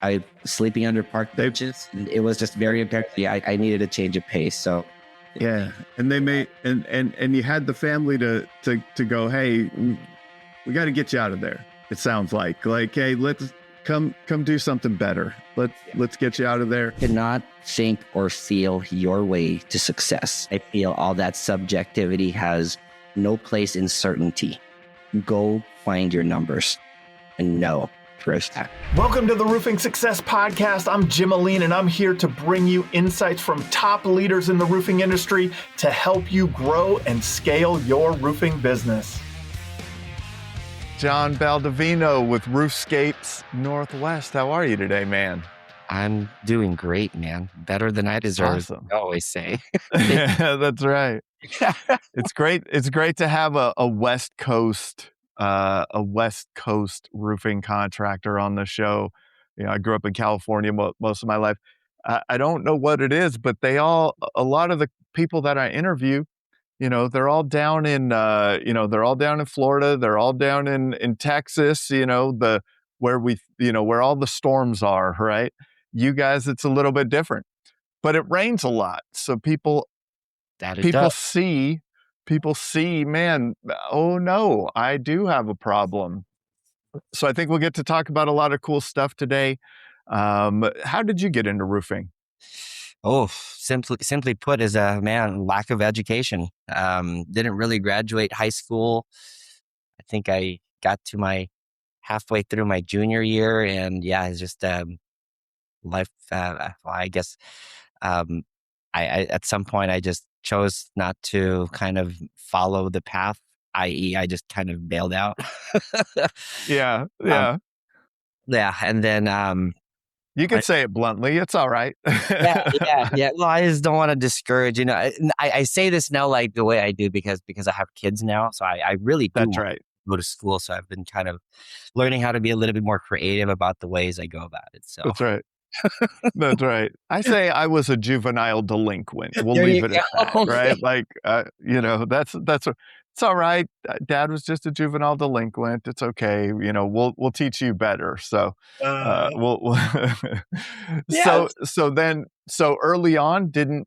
I sleeping under park benches. It was just very apparent. Yeah, I needed a change of pace. So yeah, and they made and you had the family to go, hey, we got to get you out of there. It sounds like, hey, let's come do something better. Let's get you out of there. Cannot think or feel your way to success. I feel all that subjectivity has no place in certainty. Go find your numbers and know. Welcome to the Roofing Success Podcast. I'm Jim Ahlin, and I'm here to bring you insights from top leaders in the roofing industry to help you grow and scale your roofing business. John Baldivino with Roofscapes Northwest. How are you today, man? I'm doing great, man. Better than I deserve. Awesome. I always say. Yeah, that's right. It's great. It's great to have a West Coast roofing contractor on the show. You know, I grew up in California most of my life. I don't know what it is, but a lot of the people that I interview, you know, they're all down in Florida. They're all down in Texas, you know, where all the storms are, right? You guys, it's a little bit different, but it rains a lot. So people see, man, oh no, I do have a problem. So I think we'll get to talk about a lot of cool stuff today. How did you get into roofing? Oh, simply put, is lack of education. Didn't really graduate high school. I think I got to halfway through my junior year, and yeah, it's just life. I guess I at some point I just chose not to kind of follow the path, i.e. I just kind of bailed out. Yeah. And then you can say it bluntly. It's all right. yeah. Well, I just don't want to discourage. You know, I say this now like the way I do because I have kids now. So I really do. That's right. Go to school. So I've been kind of learning how to be a little bit more creative about the ways I go about it. So that's right. That's right. I say I was a juvenile delinquent. We'll There leave you it at that, go. right? Like, you know, that's it's all right. Dad was just a juvenile delinquent. It's okay. You know, we'll teach you better. So, we'll Yeah. so early on, didn't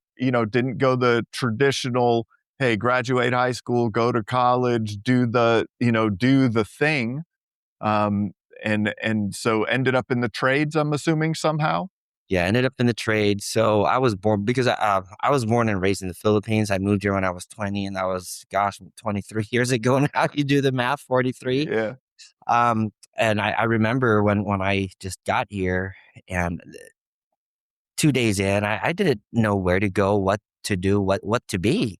go the traditional, hey, graduate high school, go to college, do the thing. And so ended up in the trades, I'm assuming, somehow? Yeah, ended up in the trade. So I was born because I was born and raised in the Philippines. I moved here when I was 20, and that was 23 years ago now. You do the math, 43. Yeah. And I remember when I just got here, and 2 days in, I didn't know where to go, what to do, what to be.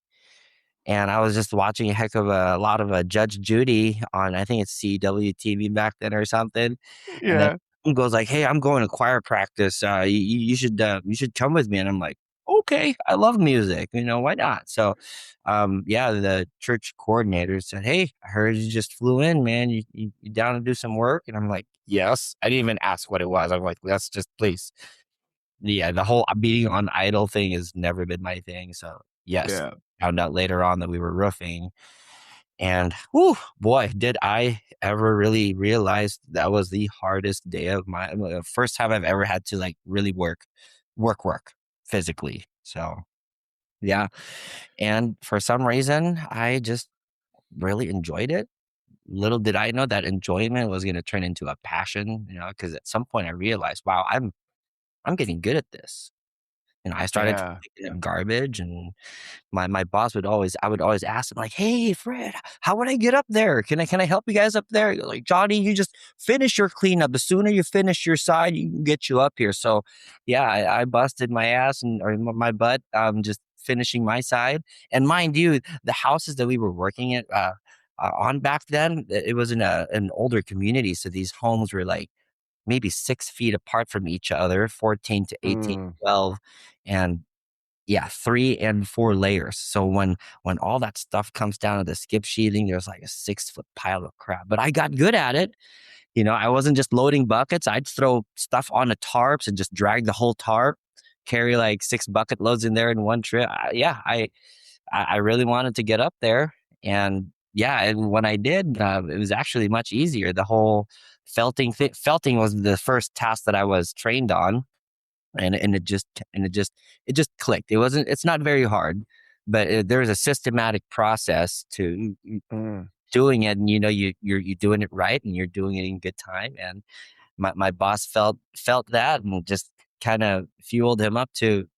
And I was just watching a lot of Judge Judy on, I think it's CWTV back then or something. Yeah. And then he goes like, "Hey, I'm going to choir practice. You should come with me." And I'm like, "Okay, I love music. You know, why not?" So, the church coordinator said, "Hey, I heard you just flew in, man. You down to do some work?" And I'm like, "Yes." I didn't even ask what it was. I'm like, "Let's just please." Yeah, the whole being on idle thing has never been my thing. So yes. Yeah. Found out later on that we were roofing, and whew, boy, did I ever really realize that was the hardest day of the first time I've ever had to like really work physically. So yeah. And for some reason, I just really enjoyed it. Little did I know that enjoyment was going to turn into a passion, you know, because at some point I realized, wow, I'm getting good at this. You know, I started picking up garbage, and my boss I would always ask him like, "Hey, Fred, how would I get up there? Can I help you guys up there?" Like, "Johnny, you just finish your cleanup. The sooner you finish your side, you can get you up here." So yeah, I busted my ass or my butt, just finishing my side. And mind you, the houses that we were working at, on back then, it was in an older community. So these homes were like maybe 6 feet apart from each other, 14 to 18, 12. And yeah, 3 and 4 layers. So when all that stuff comes down to the skip sheathing, there's like a 6-foot pile of crap. But I got good at it. You know, I wasn't just loading buckets. I'd throw stuff on the tarps and just drag the whole tarp, carry like 6 bucket loads in there in one trip. I really wanted to get up there. And yeah, and when I did, it was actually much easier. The whole felting was the first task that I was trained on, and it just clicked. It's not very hard, but there's a systematic process to Mm, doing it, and you're doing it right, and you're doing it in good time. And my boss felt that, and just kind of fueled him up to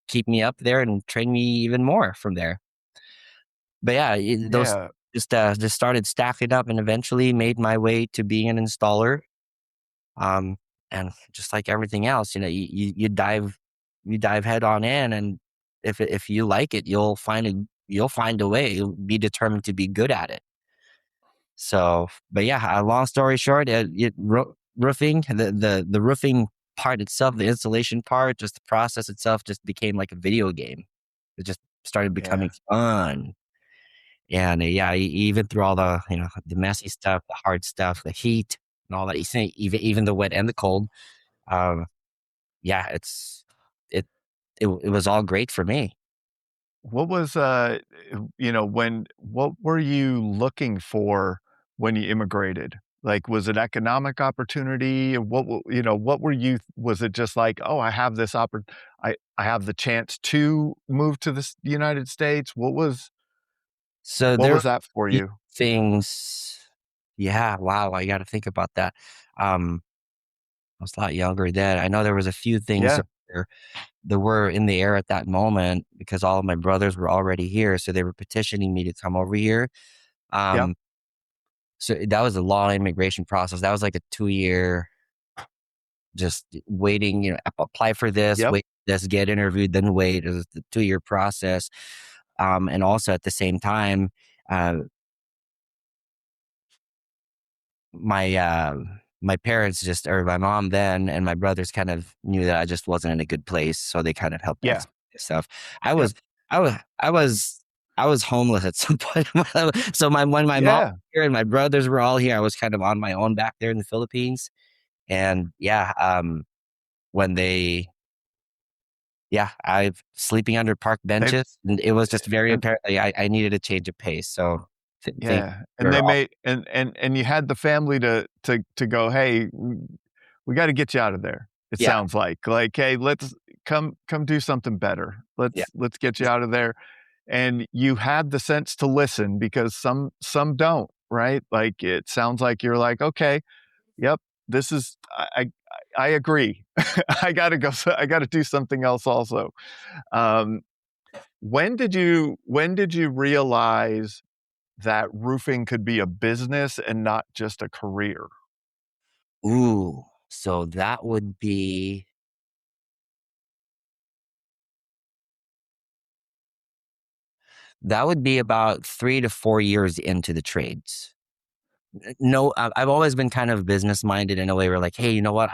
keep me up there and train me even more from there. But yeah, those yeah, just started stacking up, and eventually made my way to being an installer. Um, and just like everything else, you dive head on in, and if you like it, you'll find a way. You'll be determined to be good at it. So, but yeah, long story short, roofing, the roofing part itself, the installation part, just the process itself, just became like a video game. It just started becoming yeah. fun. And yeah, even through all the the messy stuff, the hard stuff, the heat, and all that, you see, even the wet and the cold. Um, yeah, it it was all great for me. What was, what were you looking for when you immigrated? Like, was it economic opportunity? What were you was it just like, "Oh, I have this I have the chance to move to United States?" So What there were was that for a few you? things. Yeah, wow, I got to think about that. Um, I was a lot younger then. I know there was a few things Yeah, that were in the air at that moment because all of my brothers were already here, so they were petitioning me to come over here. yep, Um, so that was a long immigration process. That was like a 2 year just waiting, apply for this, yep, wait for this, get interviewed, then wait. It was the 2 year process. And also at the same time, uh, my my parents just, or my mom then, and my brothers kind of knew that I just wasn't in a good place, so they kind of helped yeah, expedite stuff. I yep, was I was I was I was homeless at some point. So when my mom was yeah. here and my brothers were all here, I was kind of on my own back there in the Philippines. And yeah, when they I've sleeping under park They benches, and it was just very and apparent I needed a change of pace. So think Yeah, and they're they all made and you had the family to go, "Hey, we gotta get you out of there." It yeah, sounds like, "Hey, let's come do something better. yeah, Let's get you out of there." And you had the sense to listen because some don't, right? Like, it sounds like you're like, "Okay, yep, this is I agree. I gotta go I gotta do something else also." Um, when did you realize that roofing could be a business and not just a career? Ooh, so that would be about 3 to 4 years into the trades. No, I've always been kind of business minded in a way where, like, hey, you know what?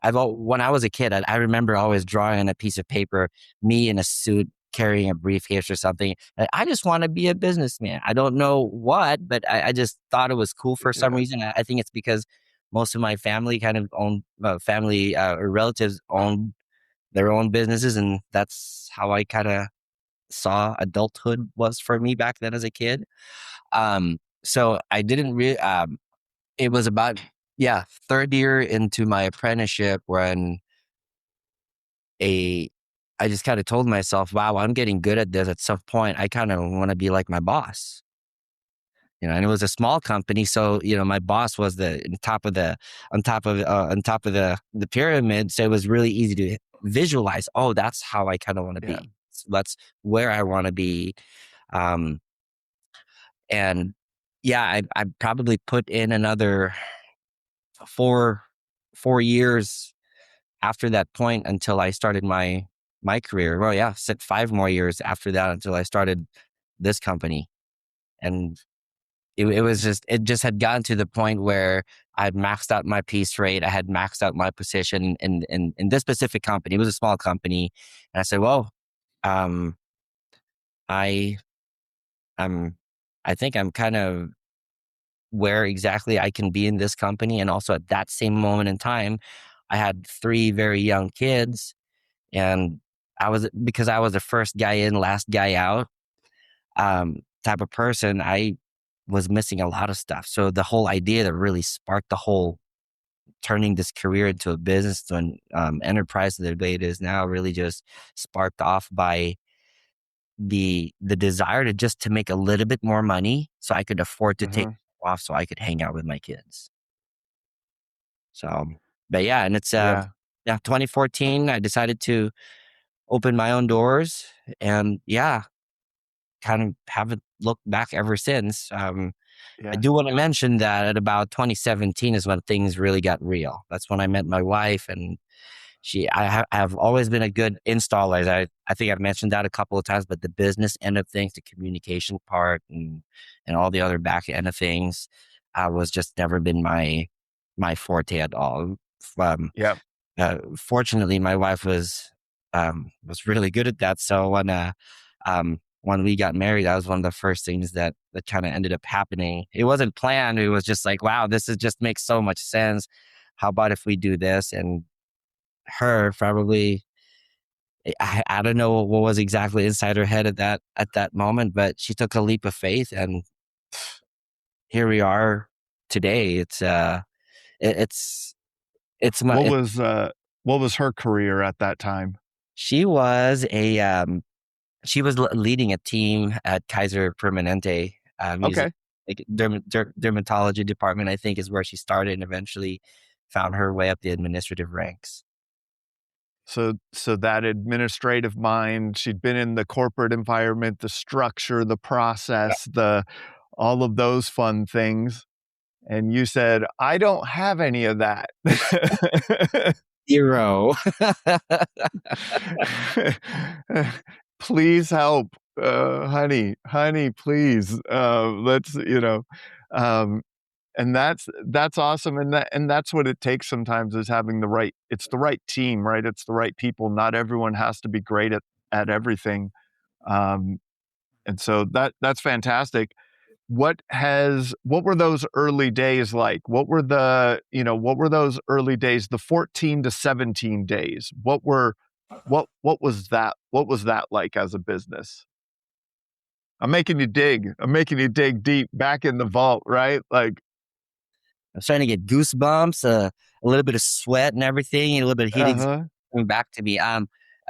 When I was a kid, I remember always drawing on a piece of paper, me in a suit carrying a briefcase or something. I just want to be a businessman. I don't know what, but I just thought it was cool for some Yeah, reason. I think it's because most of my family kind of own family or relatives own their own businesses, and that's how I kind of saw adulthood was for me back then as a kid. So I didn't really. It was about, yeah, third year into my apprenticeship when a I just kind of told myself, wow, I'm getting good at this. At some point, I kind of want to be like my boss. And it was a small company, so my boss was the on top of the pyramid, so it was really easy to visualize. Oh, that's how I kind of want to yeah, be. So that's where I want to be. Um, and yeah, I probably put in another four 4 years after that point until I started my career. Well, yeah, said 5 more years after that until I started this company. And it just had gotten to the point where I had maxed out my piece rate. I had maxed out my position in this specific company. It was a small company. And I said, well, um, I I'm I think I'm kind of where exactly I can be in this company. And also at that same moment in time, I had three very young kids. And because I was the first guy in, last guy out, type of person. was missing a lot of stuff. So the whole idea that really sparked the whole turning this career into a business to an enterprise the way it is now really just sparked off by the desire to make a little bit more money so I could afford to take Mhm. off so I could hang out with my kids. So, but yeah, and it's Yeah. 2014 I decided to open my own doors, and yeah, kind of haven't looked back ever since. I Yeah. do want to mention that at about 2017 is when things really got real. That's when I met my wife, and I have always been a good installer. I think I've mentioned that a couple of times, but the business end of things, the communication part, and all the other back end of things, was just never been my forte at all. Um, Yep. Fortunately, my wife was really good at that. So when we got married, that was one of the first things that kind of ended up happening. It wasn't planned. It was just like, wow, this is just makes so much sense. How about if we do this? And her probably, I don't know what was exactly inside her head at that moment, but she took a leap of faith, and here we are today. It, it's it's my What it, was uh what was her career at that time? she was a she was leading a team at Kaiser Permanente Music, Okay. like dermatology department. I think is where she started, and eventually found her way up the administrative ranks. So that administrative mind, she'd been in the corporate environment, the structure, the process, the all of those fun things. And you said, "I don't have any of that." Zero. Please help, honey, please. Let's, um, and that's awesome. And that's what it takes sometimes is having it's the right team, right? It's the right people. Not everyone has to be great at everything. Um, and so that's fantastic. What were those early days like? What were those early days, the 14 to 17 days? What was that like as a business? I'm making you dig. I'm making you dig deep back in the vault, right? Like, I'm starting to get goosebumps, a little bit of sweat and everything, and a little bit of heat uh-huh. coming back to me. A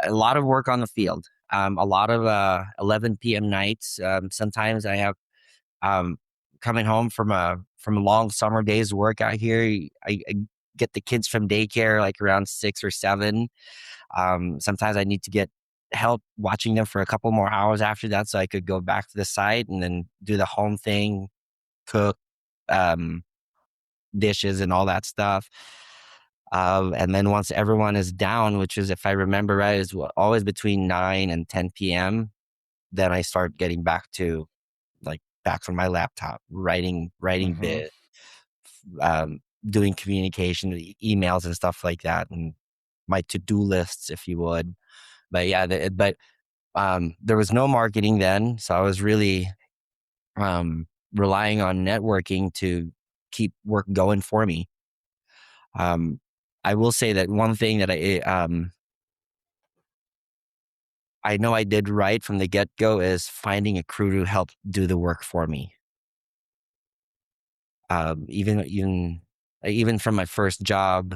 lot of work on the field. A lot of 11 p.m. nights. Sometimes I have um, coming home from a long summer day's work out here. I get the kids from daycare like around 6 or 7. Sometimes I need to get help watching them for a couple more hours after that, so I could go back to the site and then do the home thing, cook. Um, Dishes and all that stuff. And then once everyone is down, which is, if I remember right, is always between 9 and 10 p.m., then I start getting back from my laptop, writing Mhm. bit, doing communication, emails and stuff like that, and my to-do lists, if you would. But yeah, there was no marketing then, so I was really relying on networking to keep work going for me. Um, I will say that one thing that I know I did right from the get go is finding a crew to help do the work for me. Even from my first job,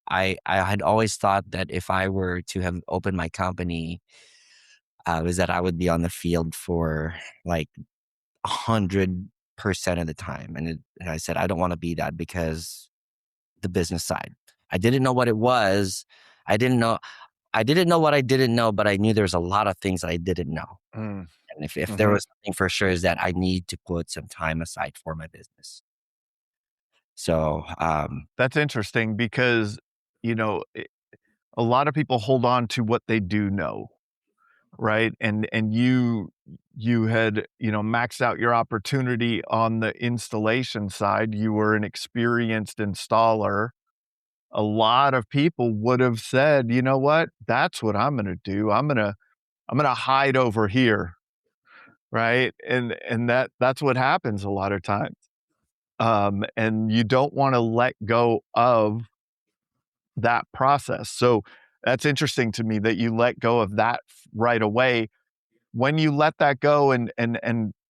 I had always thought that if I were to have opened my company, is that I would be on the field for like 100% of the time, and I said I don't want to be that because the business side. I didn't know what it was. I didn't know. I didn't know what I didn't know, but I knew there's a lot of things that I didn't know. Mm. And if there Mhm. was something for sure is that I need to put some time aside for my business. So, That's interesting because, you know, a lot of people hold on to what they do know, right? And you had, maxed out your opportunity on the installation side. You were an experienced installer. A lot of people would have said, "You know what? That's what I'm gonna do. I'm gonna hide over here." Right? And that's what happens a lot of times. And you don't wanna let go of that process. So that's interesting to me that you let go of that right away. When you let that go and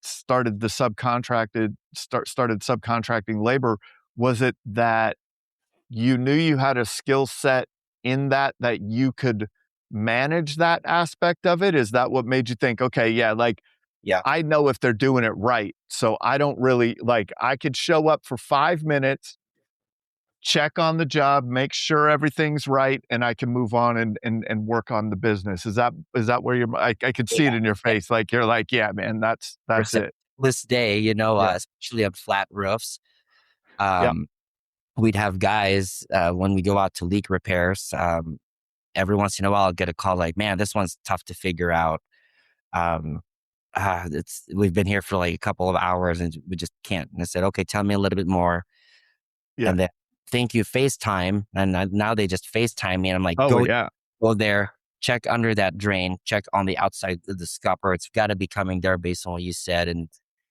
started subcontracting labor, was it that you knew you had a skill set in that you could manage that aspect of it? Is that what made you think, okay, yeah, like Yeah. I know if they're doing it right, so I don't really like I could show up for 5 minutes, check on the job, make sure everything's right, and I can move on and work on the business. Is that where you're I could see it in your Yeah. face, like, you're like, "Yeah, man, that's Percent it." this day, Yeah, especially on flat roofs, yeah, um, we'd have guys when we go out to leak repairs. Every once in a while, I'll get a call like, "Man, this one's tough to figure out. Um, it's we've been here for like a couple of hours and we just can't." And I said, "Okay, tell me a little bit more." yeah. And then, "Thank you, FaceTime." And now they just FaceTime me, and I'm like, Oh, yeah. go there, check under that drain, check on the outside of the scupper. It's got to be coming there based on what you said. And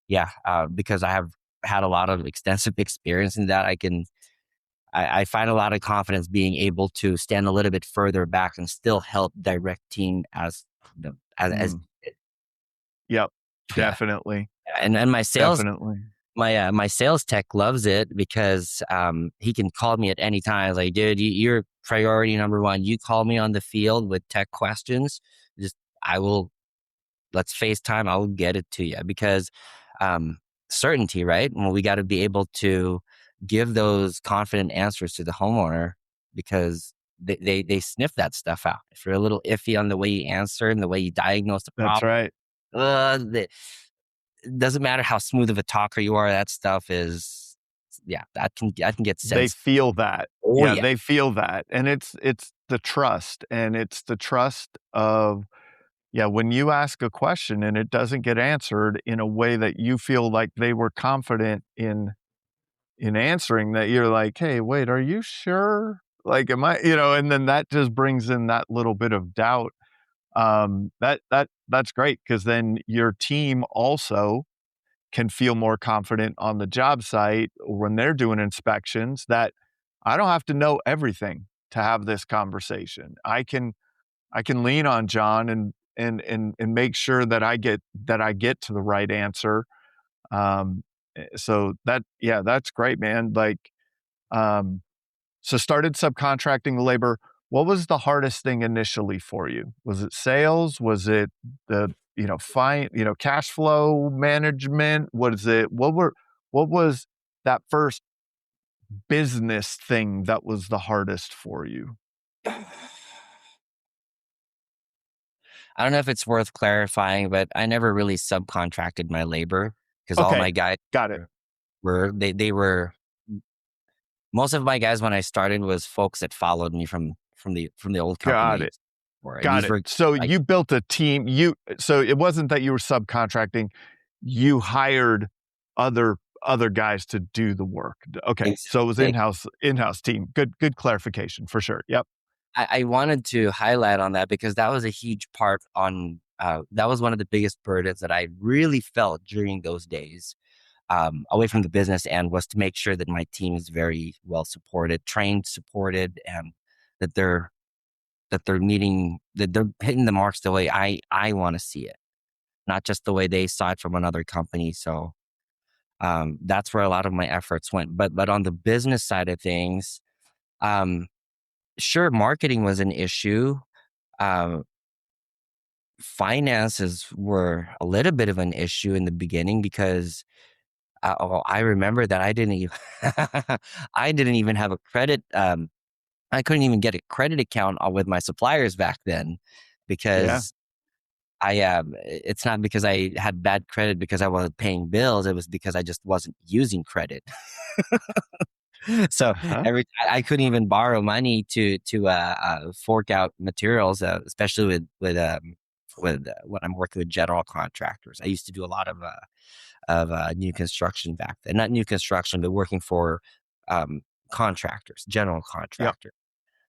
yeah, because I have had a lot of extensive experience in that, I find a lot of confidence being able to stand a little bit further back and still help direct team as Mm, yep, yeah. definitely, And my sales definitely. my sales tech loves it because he can call me at any time. Like, dude, you're priority number one. You call me on the field with tech questions, just I will let's FaceTime. I'll get it to you because um, certainty, right? Well, we got to be able to give those confident answers to the homeowner because they sniff that stuff out. If you're a little iffy on the way you answer and the way you diagnose the That's problem, right. it doesn't matter how smooth of a talker you are. That stuff is, yeah, that can get They sense. feel that. Oh Yeah, yeah, they feel that, and it's the trust, and it's the trust of yeah, when you ask a question and it doesn't get answered in a way that you feel like they were confident in answering that, you're like, "Hey, wait, are you sure? Like, am I" and then that just brings in that little bit of doubt. That's great because then your team also can feel more confident on the job site when they're doing inspections that I don't have to know everything to have this conversation. I can lean on John and make sure that I get to the right answer. So that's great, man. Like, um, so started subcontracting labor. What was the hardest thing initially for you? Was it sales? Was it the, cash flow management? Was it what was that first business thing that was the hardest for you? I don't know if it's worth clarifying, but I never really subcontracted my labor because all Okay, my guys got it. they were most of my guys when I started was folks that followed me from the old Got company. it. And Got these it. were So like you built a team. So it wasn't that you were subcontracting, you hired other guys to do the work. Okay. So it was exactly. in-house team. Good clarification for sure. Yep. I wanted to highlight on that because that was a huge part on that was one of the biggest burdens that I really felt during those days away from the business end was to make sure that my team is very well supported, trained, supported, and that they're hitting the marks the way I want to see it, not just the way they saw it from another company. So that's where a lot of my efforts went. But on the business side of things, um, sure, marketing was an issue. Um, Finances were a little bit of an issue in the beginning because I remember that I didn't even I didn't even have a credit. I couldn't even get a credit account with my suppliers back then Yeah. because it's not because I had bad credit because I wasn't paying bills. It was because I just wasn't using credit. So Uh-huh. I couldn't even borrow money to fork out materials, especially with when I'm working with general contractors. I used to do a lot of new construction back then, not new construction, but working for um, contractors, general Yep. contractors,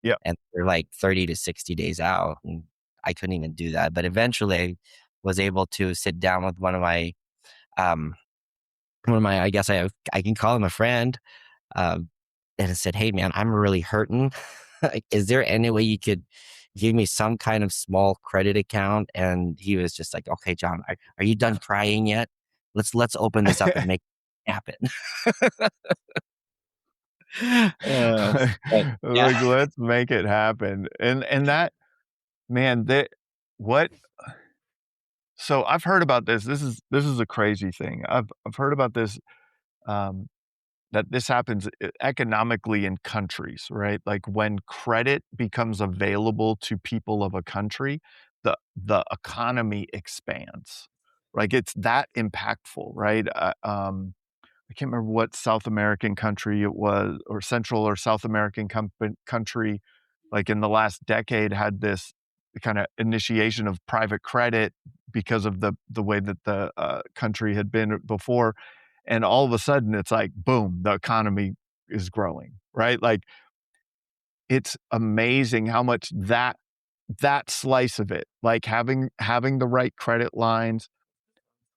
Yep. and they're like 30 to 60 days out, and I couldn't even do that. But eventually, I was able to sit down with um, I guess I can call him a friend. Um, and I said, "Hey, man, I'm really hurting. Like, is there any way you could give me some kind of small credit account?" And he was just like, "Okay, John, are you done crying yet?" Let's open this up and make it happen. uh, but yeah. Like, let's make it happen. And that, man, that what so I've heard about this. This is a crazy thing. I've heard about this, um, that this happens economically in countries, right? Like when credit becomes available to people of a country, the economy expands. Like it's that impactful, right? I can't remember what South American country it was, or Central or South American country, like in the last decade, had this kind of initiation of private credit because of the way that the country had been before, and all of a sudden it's like boom, the economy is growing, right? Like it's amazing how much that slice of it, like having the right credit lines,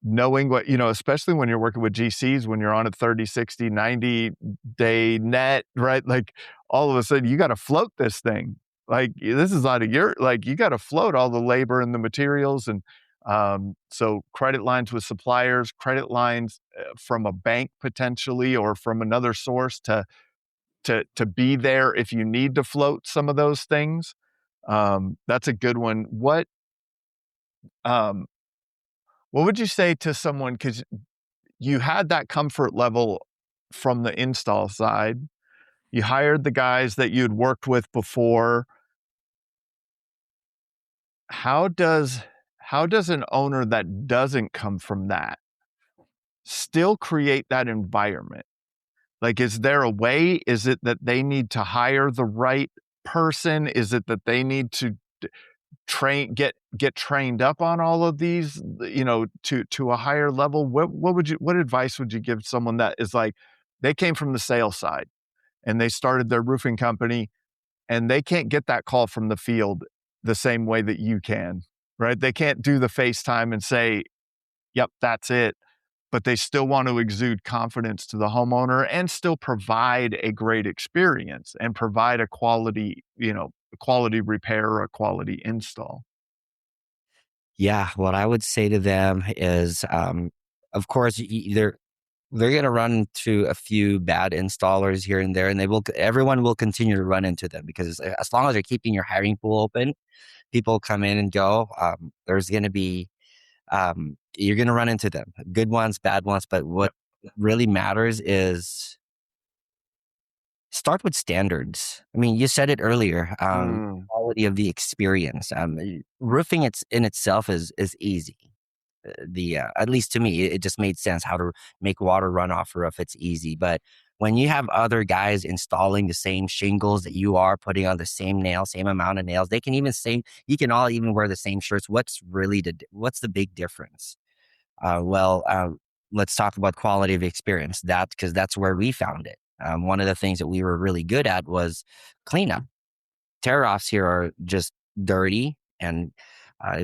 knowing what, especially when you're working with GCs, when you're on a 30, 60, 90-day net, right? Like all of a sudden you got to float this thing. Like this is out of your, like you got to float all the labor and the materials. And so credit lines with suppliers, credit lines from a bank potentially, or from another source to be there if you need to float some of those things. That's a good one. Um, what would you say to someone, because you had that comfort level from the install side. You hired the guys that you'd worked with before. How does an owner that doesn't come from that still create that environment? Like, is there a way? Is it that they need to hire the right person? Is it that they need to get trained up on all of these, to a higher level? What advice would you give someone that is like, they came from the sales side and they started their roofing company and they can't get that call from the field the same way that you can, right? They can't do the FaceTime and say, yep, that's it. But they still want to exude confidence to the homeowner and still provide a great experience and provide a quality repair or a quality install. Yeah, what I would say to them is, of course, they're going to run into a few bad installers here and there, and everyone will continue to run into them, because as long as you're keeping your hiring pool open, people come in and go. There's going to be you're going to run into them, good ones, bad ones. But what really matters is start with standards. I mean, you said it earlier. Quality of the experience. Roofing in itself is easy. At least to me, it just made sense how to make water run off a roof. It's easy. But when you have other guys installing the same shingles that you are, putting on the same nails, same amount of nails, they can even say, you can all even wear the same shirts. What's the big difference? Let's talk about quality of experience. Because that's where we found it. One of the things that we were really good at was cleanup. Tear-offs here are just dirty, and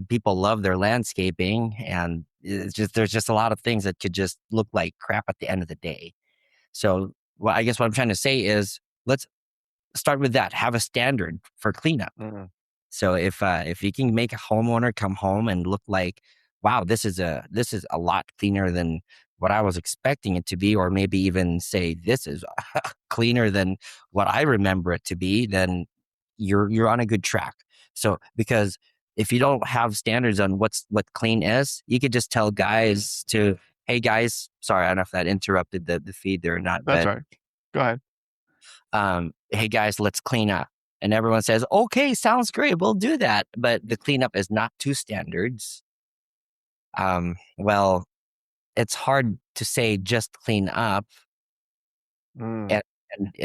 people love their landscaping, and there's just a lot of things that could just look like crap at the end of the day. So, I guess what I'm trying to say is, let's start with that. Have a standard for cleanup. So if you can make a homeowner come home and look like, wow, this is a lot cleaner than what I was expecting it to be, or maybe even say this is cleaner than what I remember it to be, then you're on a good track. So, because if you don't have standards on what clean is, you could just tell guys to, hey guys, sorry, I don't know if that interrupted the feed there or not. That's right. Go ahead. Hey guys, let's clean up. And everyone says, okay, sounds great, we'll do that. But the cleanup is not to standards. Well, it's hard to say just clean up and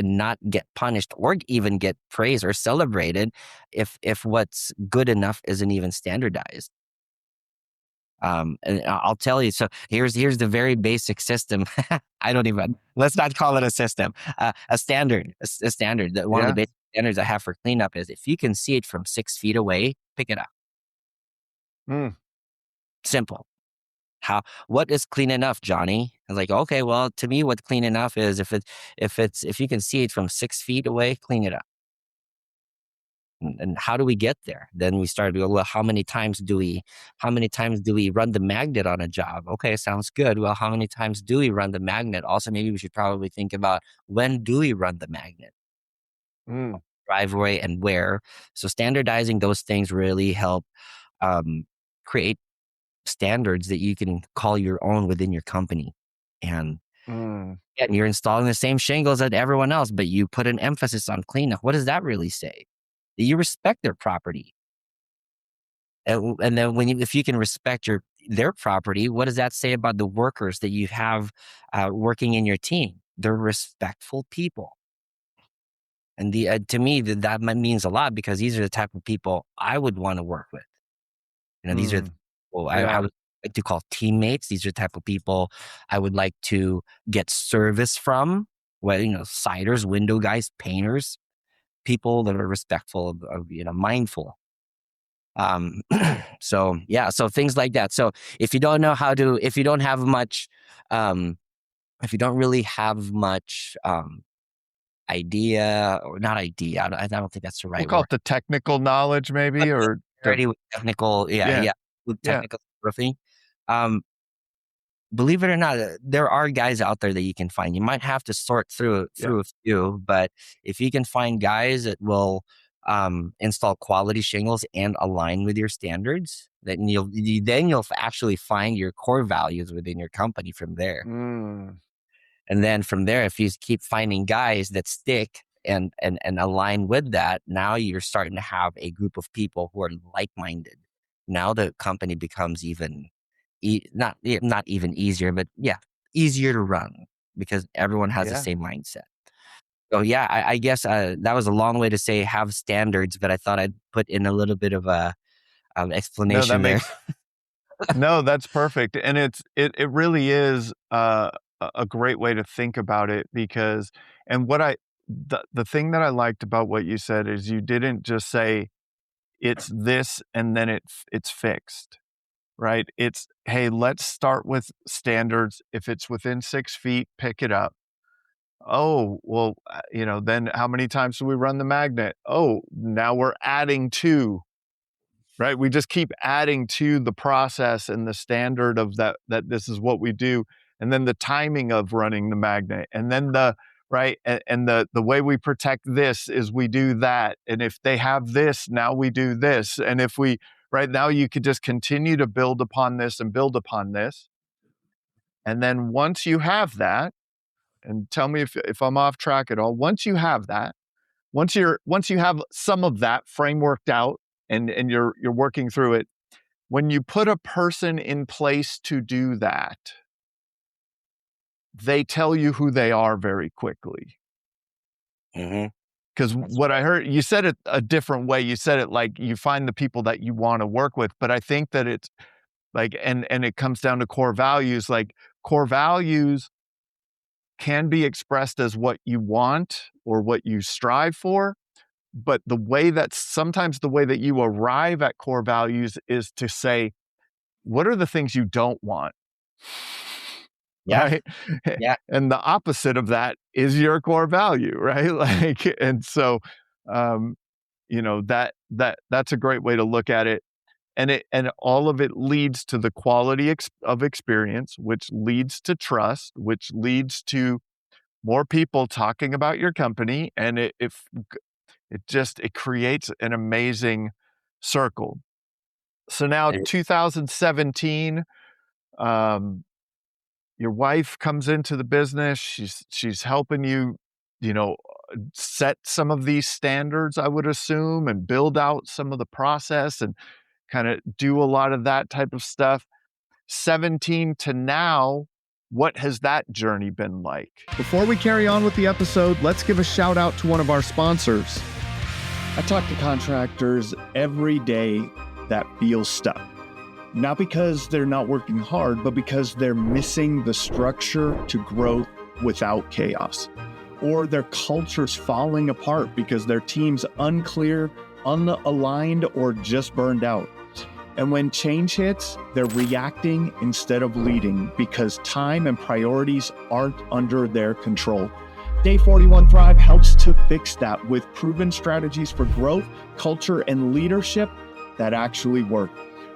not get punished or even get praised or celebrated if what's good enough isn't even standardized. And I'll tell you, so here's the very basic system. Let's not call it a system, a standard. A standard. One of the basic standards I have for cleanup is, if you can see it from 6 feet away, pick it up. Simple. What is clean enough, Johnny? I was like, okay, well, to me, what clean enough is, if you can see it from 6 feet away, clean it up. And how do we get there? Then we started to go, well, how many times do we run the magnet on a job? Okay, sounds good. Well, how many times do we run the magnet? Also, maybe we should probably think about, when do we run the magnet? Mm, Driveway and where. So standardizing those things really help create standards that you can call your own within your company. And mm, you're installing the same shingles as everyone else, but you put an emphasis on cleanup. What does that really say? That you respect their property. And then if you can respect their property, what does that say about the workers that you have working in your team? They're respectful people. And to me, that means a lot, because these are the type of people I would want to work with. These are the people I would like to call teammates. These are the type of people I would like to get service from. Well, siders, window guys, painters, people that are respectful of mindful. So things like that. So if you don't really have much idea, or not idea, I don't think that's the we'll right call word. it the technical knowledge, maybe, or With technical, with technical roofing. Believe it or not, there are guys out there that you can find. You might have to sort through a few, but if you can find guys that will install quality shingles and align with your standards, then you'll actually find your core values within your company from there. And then from there, if you keep finding guys that stick and align with that, now you're starting to have a group of people who are like-minded. Now the company becomes even not even easier, but easier to run, because everyone has the same mindset. So I guess that was a long way to say have standards, but I thought I'd put in a little bit of a explanation there. No, that's perfect. And it really is a great way to think about it, because, and the thing that I liked about what you said is you didn't just say it's this and then it's fixed, right? It's, hey, let's start with standards. If it's within 6 feet, pick it up. Oh, well, then how many times do we run the magnet? Oh, now we're adding to. Right? We just keep adding to the process and the standard of that this is what we do. And then the timing of running the magnet. And then the way we protect this is we do that. And if they have this, now we do this. And if right now you could just continue to build upon this and build upon this. And then once you have that, and tell me if I'm off track at all, once you have that, once you have some of that frameworked out, and you're working through it, when you put a person in place to do that, they tell you who they are very quickly. Because what I heard, you said it a different way. You said it like you find the people that you want to work with, but I think that it's like, and it comes down to core values. Like, core values can be expressed as what you want or what you strive for. But sometimes the way that you arrive at core values is to say, what are the things you don't want? Right? Yeah. And the opposite of that is your core value, right? Like, and so, that's a great way to look at it. And all of it leads to the quality of experience, which leads to trust, which leads to more people talking about your company. And it creates an amazing circle. So now 2017, your wife comes into the business. She's helping you, set some of these standards, I would assume, and build out some of the process and kind of do a lot of that type of stuff. 17 to now, what has that journey been like? Before we carry on with the episode, let's give a shout out to one of our sponsors. I talk to contractors every day that feel stuck. Not because they're not working hard, but because they're missing the structure to growth without chaos. Or their culture's falling apart because their team's unclear, unaligned, or just burned out. And when change hits, they're reacting instead of leading because time and priorities aren't under their control. Day 41 Thrive helps to fix that with proven strategies for growth, culture, and leadership that actually work.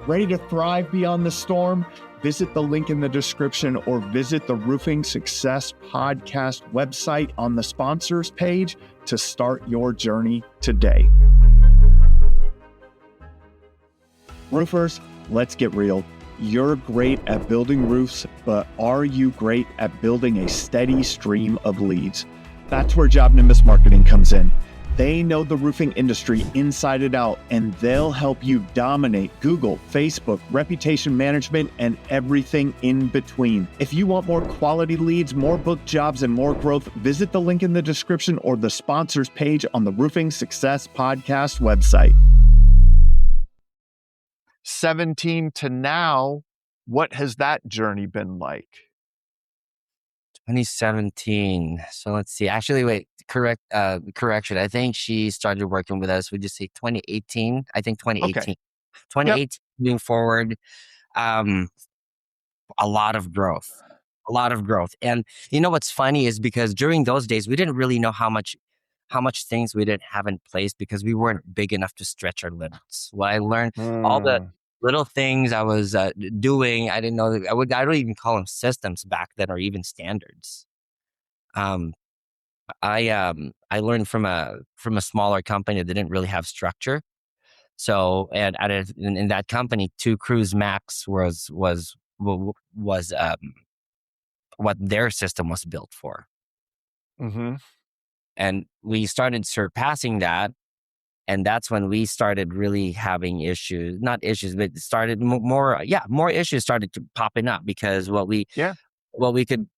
Ready to thrive beyond the storm? Visit the link in the description or visit the Roofing Success Podcast website on the sponsors page to start your journey today. Roofers, let's get real. You're great at building roofs, but are you great at building a steady stream of leads? That's where Job Nimbus Marketing comes in. They know the roofing industry inside and out, and they'll help you dominate Google, Facebook, reputation management, and everything in between. If you want more quality leads, more booked jobs, and more growth, visit the link in the description or the sponsors page on the Roofing Success Podcast website. 17 to now, what has that journey been like? 2017. So let's see. Actually, wait, correction. I think she started working with us. We just say 2018. I think 2018. Okay. 2018 Yep. moving forward. A lot of growth. And you know what's funny is because during those days we didn't really know how much things we didn't have in place because we weren't big enough to stretch our limits. What I learned, all the little things I was doing, I didn't know. I don't even call them systems back then or even standards. I learned from a smaller company that didn't really have structure. So, and in that company, 2 crews max was what their system was built for. Mm-hmm. And we started surpassing that. And that's when we started really having issues, not issues, but started more issues started to popping up because we couldn't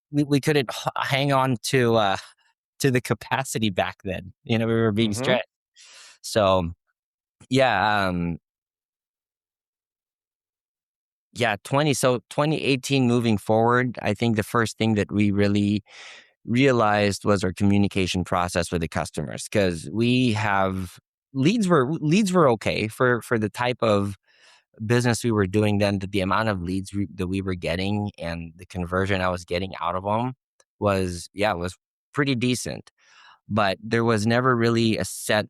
hang on to the capacity back then. We were being stretched. So, yeah, 2018 moving forward, I think the first thing that we really realized was our communication process with the customers, because we have leads were okay for the type of business we were doing then. That the amount of leads that we were getting and the conversion I was getting out of them was pretty decent, but there was never really a set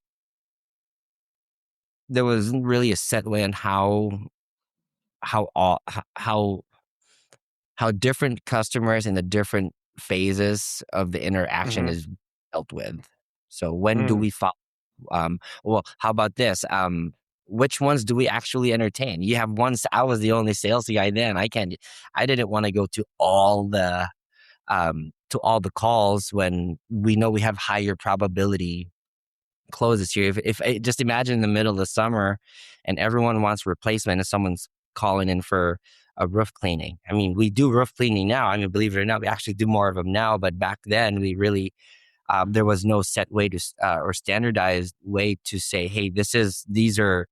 way on how different customers in the different phases of the interaction is dealt with. So when do we follow? Well, how about this? Which ones do we actually entertain? You have ones. I was the only sales guy then. I didn't want to go to all the calls when we know we have higher probability closes here. If just imagine in the middle of the summer and everyone wants replacement and someone's calling in for a roof cleaning. I mean, we do roof cleaning now. I mean, believe it or not, we actually do more of them now. But back then, we really there was no set way to or standardized way to say, hey, this is a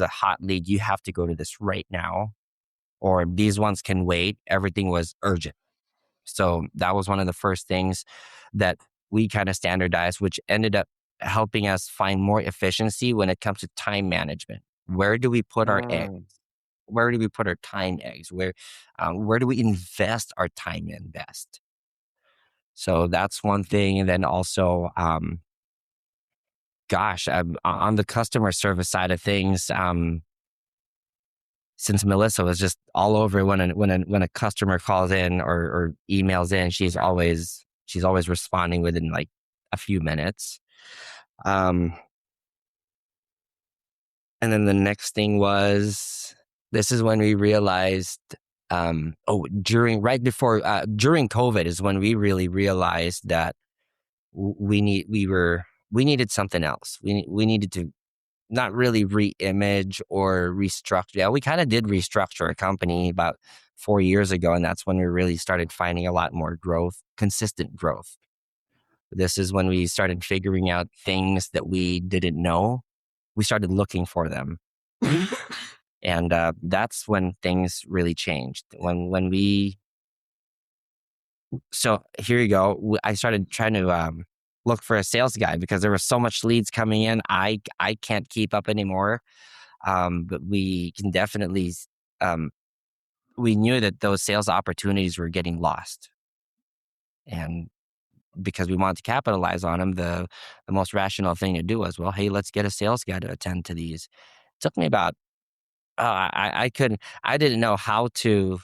hot lead. You have to go to this right now, or these ones can wait. Everything was urgent. So that was one of the first things that we kind of standardized, which ended up helping us find more efficiency when it comes to time management. Where do we put our eggs? Where do we put our time eggs? Where do we invest our time in best? So that's one thing. And then also, on the customer service side of things, since Melissa was just all over when a customer calls in or emails in, she's always responding within like a few minutes. And then the next thing was, this is when we realized, during COVID is when we really realized that we needed something else. We needed to not really re-image or restructure. Yeah, we kind of did restructure a company about 4 years ago, and that's when we really started finding a lot more growth, consistent growth. This is when we started figuring out things that we didn't know. We started looking for them. And that's when things really changed. So here you go. I started trying to look for a sales guy because there was so much leads coming in. I can't keep up anymore. But we can definitely, we knew that those sales opportunities were getting lost. And because we wanted to capitalize on them, the most rational thing to do was, well, hey, let's get a sales guy to attend to these. It took me about I didn't know how to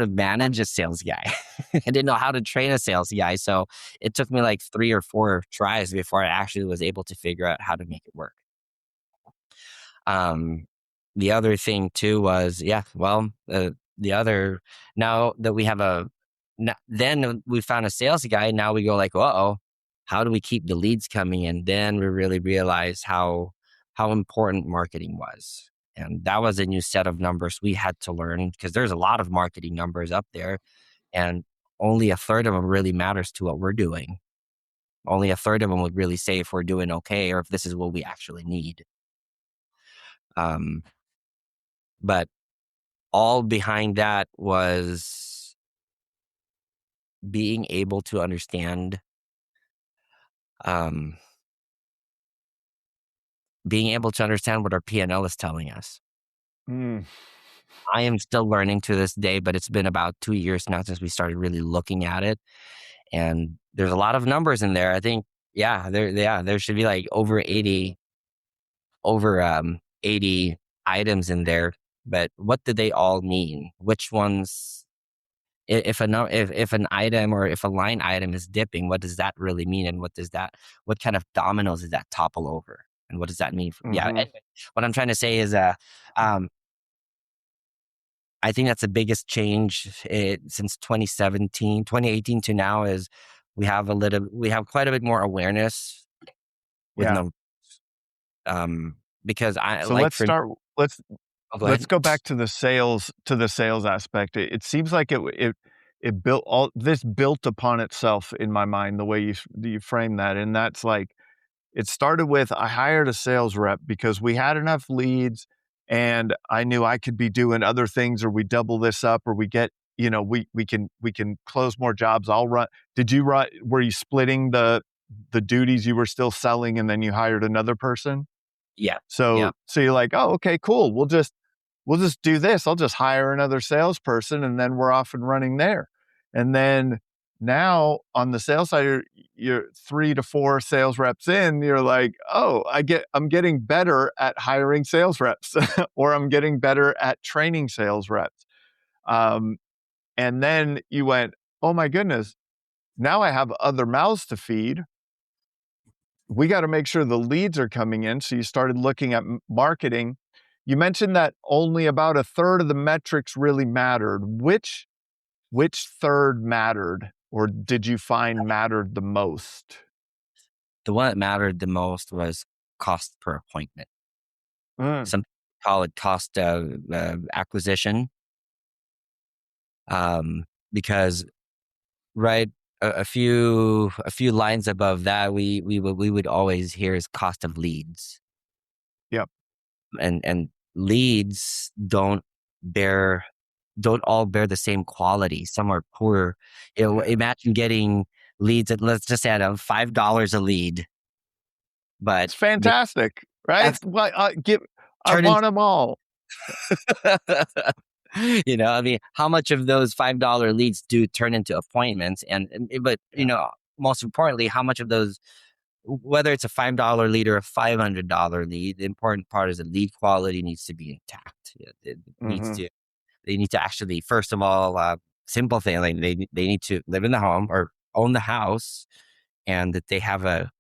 manage a sales guy. I didn't know how to train a sales guy. So it took me like 3 or 4 tries before I actually was able to figure out how to make it work. The other thing too was, now that we have then we found a sales guy. Now we go like, uh-oh, how do we keep the leads coming in? Then we really realized how important marketing was. And that was a new set of numbers we had to learn, because there's a lot of marketing numbers up there, and only a third of them really matters to what we're doing. Only a third of them would really say if we're doing okay or if this is what we actually need. But all behind that was being able to understand, what our P&L is telling us. Mm. I am still learning to this day, but it's been about 2 years now since we started really looking at it. And there's a lot of numbers in there. I think, there should be like over 80 items in there. But what do they all mean? Which ones, if an item or if a line item is dipping, what does that really mean? And what kind of dominoes does that topple over? And what does that mean? Anyway, what I'm trying to say is, I think that's the biggest change since 2018 to now, is we have quite a bit more awareness with numbers. Because So let's start. Let's go let's ahead. go back to the sales aspect. It seems like it built upon itself in my mind, the way you frame that, and that's like, it started with, I hired a sales rep because we had enough leads and I knew I could be doing other things, or we double this up, or we get, we can close more jobs. I'll run. Were you splitting the duties? You were still selling and then you hired another person? Yeah. So you're like, oh, okay, cool. We'll just do this. I'll just hire another salesperson and then we're off and running there. And then now on the sales side, you're 3 to 4 sales reps in, you're like, oh, I'm getting better at hiring sales reps or I'm getting better at training sales reps. And then you went, oh my goodness, now I have other mouths to feed. We got to make sure the leads are coming in. So you started looking at marketing. You mentioned that only about a third of the metrics really mattered. Which third mattered, or did you find mattered the most? The one that mattered the most was cost per appointment. Some call it cost acquisition, because a few lines above that, we would always hear is cost of leads. Yep. And leads don't all bear the same quality. Some are poor. Imagine getting leads at, let's just add $5 a lead, but it's fantastic, right? Well, I want them all. I mean, how much of those $5 leads do turn into appointments? But most importantly, how much of those, whether it's a $5 lead or a $500 lead, the important part is the lead quality needs to be intact. It needs to. They need to actually, first of all, simple thing, like they need to live in the home or own the house, and that they have a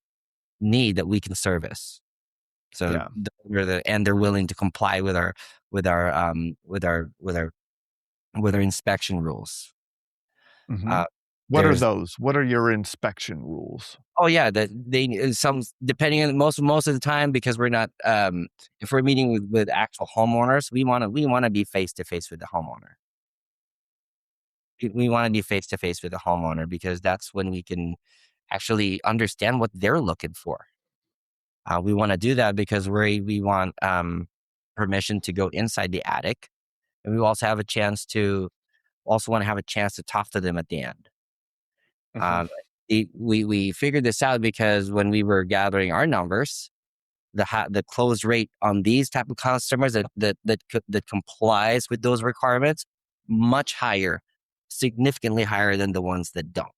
need that we can service. So they're willing to comply with our inspection rules. What are those? What are your inspection rules? Oh yeah, that depending on most of the time, because we're not, if we're meeting with actual homeowners, we want to be face to face with the homeowner. We want to be face to face with the homeowner because that's when we can actually understand what they're looking for. We want to do that because we want permission to go inside the attic, and we also want to have a chance to talk to them at the end. We figured this out because when we were gathering our numbers, the close rate on these type of customers that complies with those requirements, much higher, significantly higher than the ones that don't.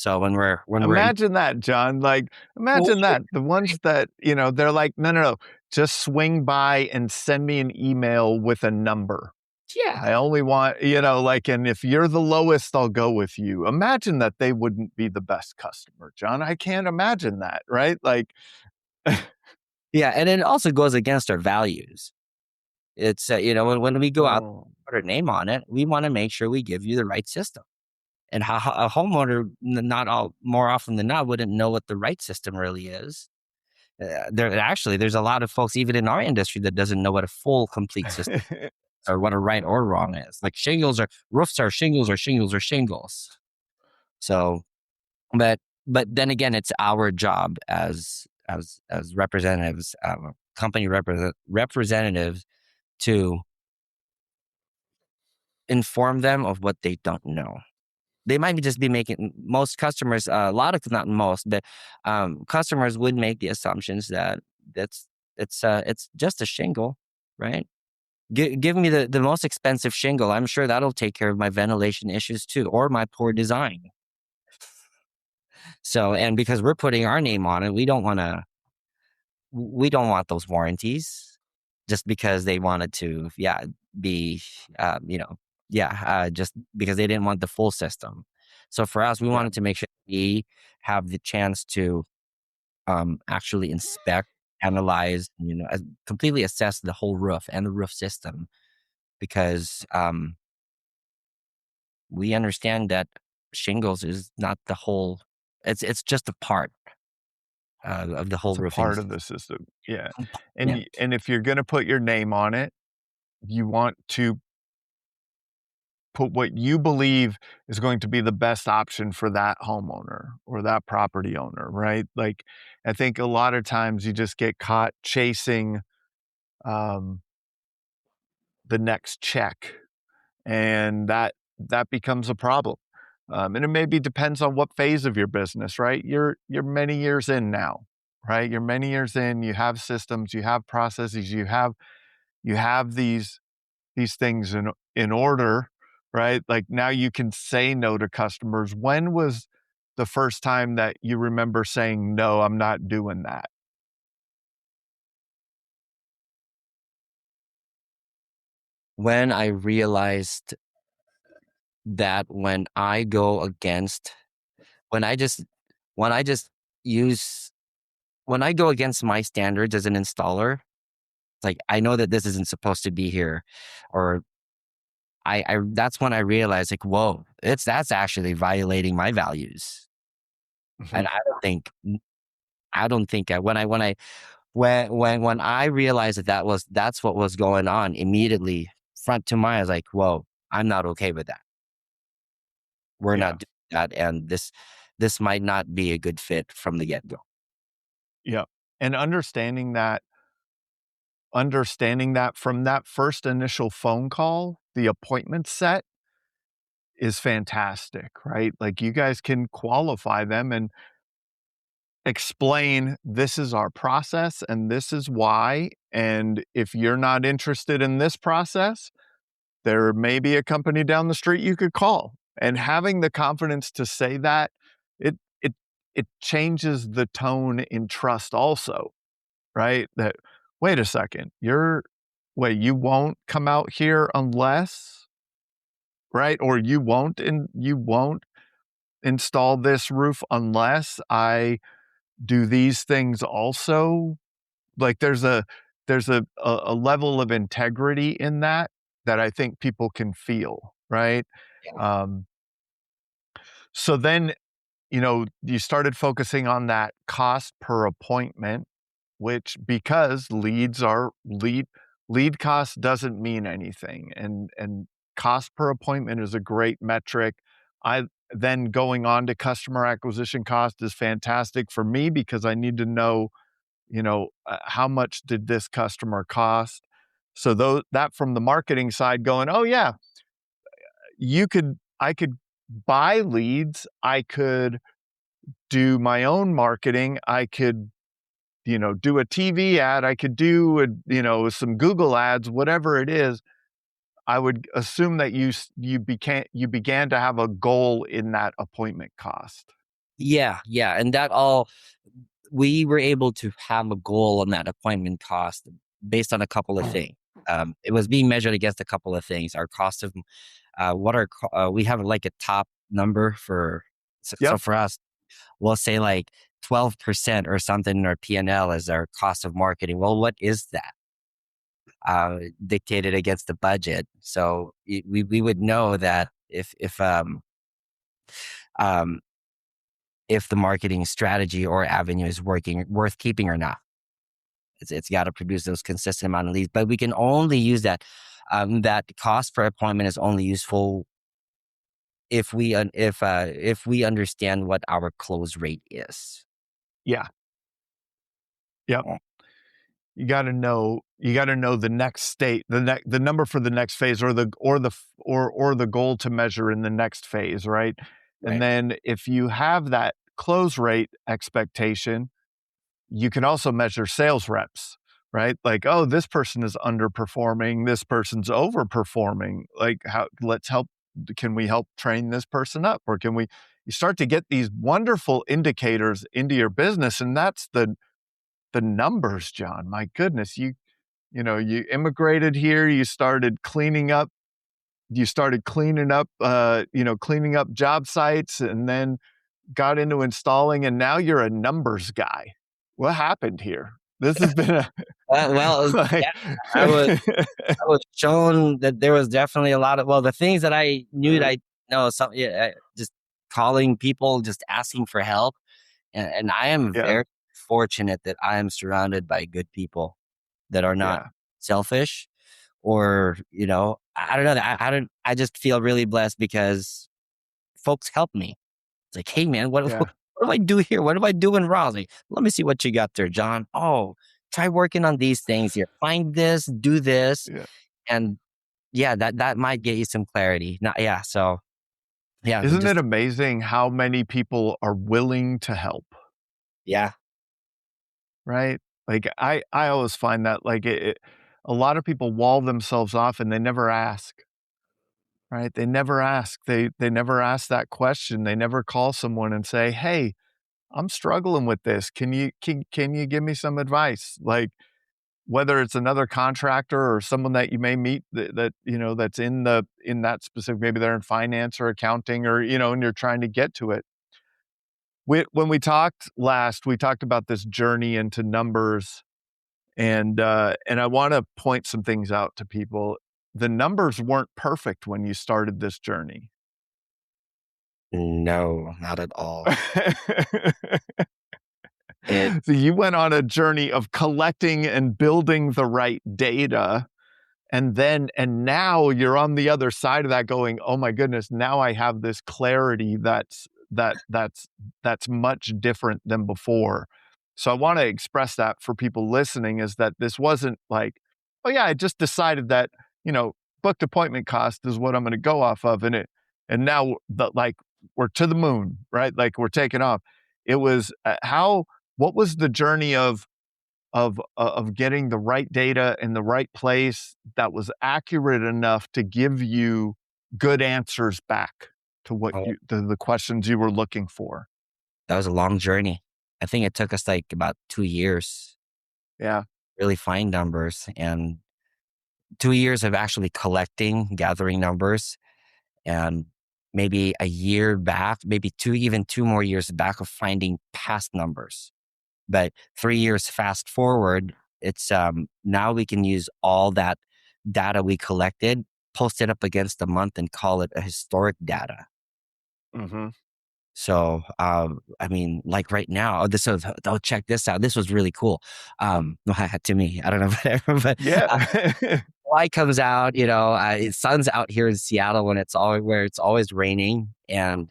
So when we're Imagine that, John. Like, imagine that. The ones that, they're like, no, no, no, just swing by and send me an email with a number. yeah. I only want, and if you're the lowest, I'll go with you. Imagine that they wouldn't be the best customer, John. I can't imagine that, right? Like, Yeah, and it also goes against our values. It's when we go out, oh, put our name on it, we want to make sure we give you the right system. And how a homeowner, more often than not, wouldn't know what the right system really is. There's a lot of folks even in our industry that doesn't know what a full complete system or what a right or wrong is. Like roofs are shingles or shingles or shingles. So, but then again, it's our job as representatives, company representatives, to inform them of what they don't know. They might just be making most customers, a lot of, not most, but customers would make the assumptions that it's just a shingle, right? Give me the most expensive shingle. I'm sure that'll take care of my ventilation issues too, or my poor design. So, and because we're putting our name on it, we don't want those warranties just because they wanted to, be, just because they didn't want the full system. So for us, we yeah, wanted to make sure we have the chance to actually inspect, analyze, completely assess the whole roof and the roof system, because we understand that shingles is not the whole. It's just a part of the whole it's a roofing part of the system. Yeah. And, component. and if you're going to put your name on it, you want to put what you believe is going to be the best option for that homeowner or that property owner, right? Like, I think a lot of times you just get caught chasing um, the next check, and that becomes a problem. And it maybe depends on what phase of your business, right? You're many years in now, right? You're many years in. You have systems, you have processes, you have these things in order, right? Like, now you can say no to customers. When was the first time that you remember saying, "No, I'm not doing that"? When I realized that when I just when I just use when I go against my standards as an installer, it's like I know that this isn't supposed to be here, or I that's when I realized, like, whoa, that's actually violating my values. And Mhm. I don't think when I realized that's what was going on, immediately front to mind, I was like, whoa, I'm not okay with that. We're Yeah, not doing that, and this might not be a good fit from the get go. yeah. And understanding that from that first initial phone call, the appointment set is fantastic, right? Like, you guys can qualify them and explain, "This is our process and this is why, and if you're not interested in this process, there may be a company down the street you could call." And having the confidence to say that, it it it changes the tone in trust also, right? That, "Wait a second, you won't come out here unless," right? Or, "You won't install this roof unless I do these things also." Like, there's a level of integrity in that I think people can feel, right? Yeah. Um, so then, you started focusing on that cost per appointment, which, because lead cost doesn't mean anything, and cost per appointment is a great metric. I Then going on to customer acquisition cost is fantastic for me because I need to know, how much did this customer cost? So that from the marketing side, going, "Oh yeah, I could buy leads, I could do my own marketing, I could, do a TV ad, I could do some Google ads, whatever it is." I would assume that you began to have a goal in that appointment cost. Yeah, and that all we were able to have a goal on that appointment cost based on a couple of things. It was being measured against a couple of things. Our cost of we have like a top number for so Yep. for us, we'll say like 12% or something in our P&L as our cost of marketing. Well, what is that? Dictated against the budget. So we would know that um, if the marketing strategy or avenue is worth keeping or not. It's got to produce those consistent amount of leads, but we can only use that. That cost per appointment is only useful if we understand what our close rate is. Yeah. Yep. You got to know the next state, the number for the next phase, or the goal to measure in the next phase, right? And Right. then if you have that close rate expectation, you can also measure sales reps, right? Like, oh, this person is underperforming, this person's overperforming. Like, can we help train this person up? Or you start to get these wonderful indicators into your business. And that's the numbers, John. My goodness, you immigrated here, you started cleaning up job sites, and then got into installing, and now you're a numbers guy. What happened here? This has been a like, Yeah, I was I was shown that there was definitely a lot of the things that I knew that I know some just calling people, just asking for help, and I am yeah, very fortunate that I am surrounded by good people that are not yeah, selfish or I don't know. I just feel really blessed because folks help me. It's like, hey man, what yeah, do I do here? What am I doing wrong? Like, let me see what you got there, John. Oh, try working on these things here. Find this, do this, yeah. and yeah, that might get you some clarity. Not yeah. So yeah, Isn't just it amazing how many people are willing to help, yeah. right? Like, I always find that, like, a lot of people wall themselves off and they never ask. Right? They never ask. They never ask that question. They never call someone and say, "Hey, I'm struggling with this. Can you give me some advice?" Like, whether it's another contractor or someone that you may meet that's in that specific, maybe they're in finance or accounting, or and you're trying to get to it. When we talked last, we talked about this journey into numbers, and I want to point some things out to people. The numbers weren't perfect when you started this journey. No, not at all. It So you went on a journey of collecting and building the right data, and now you're on the other side of that going, "Oh my goodness, now I have this clarity that's much different than before." So I wanna express that for people listening, is that this wasn't like, "Oh yeah, I just decided that, you know, booked appointment cost is what I'm gonna go off of, and now we're to the moon," right? Like, we're taking off. It was, what was the journey of getting the right data in the right place that was accurate enough to give you good answers back to oh, the questions you were looking for? that was a long journey. I think it took us like about 2 years Yeah. really find numbers and 2 years of actually gathering numbers, and maybe a year back, maybe even 2 more years back of finding past numbers. But 3 years fast forward, it's now we can use all that data we collected, post it up against the month, and call it a historic data. Mhm. So, I mean, like right now, check this out. This was really cool. To me, I don't know, whatever, but uh, Yeah. light comes out. Sun's out here in Seattle when where it's always raining, and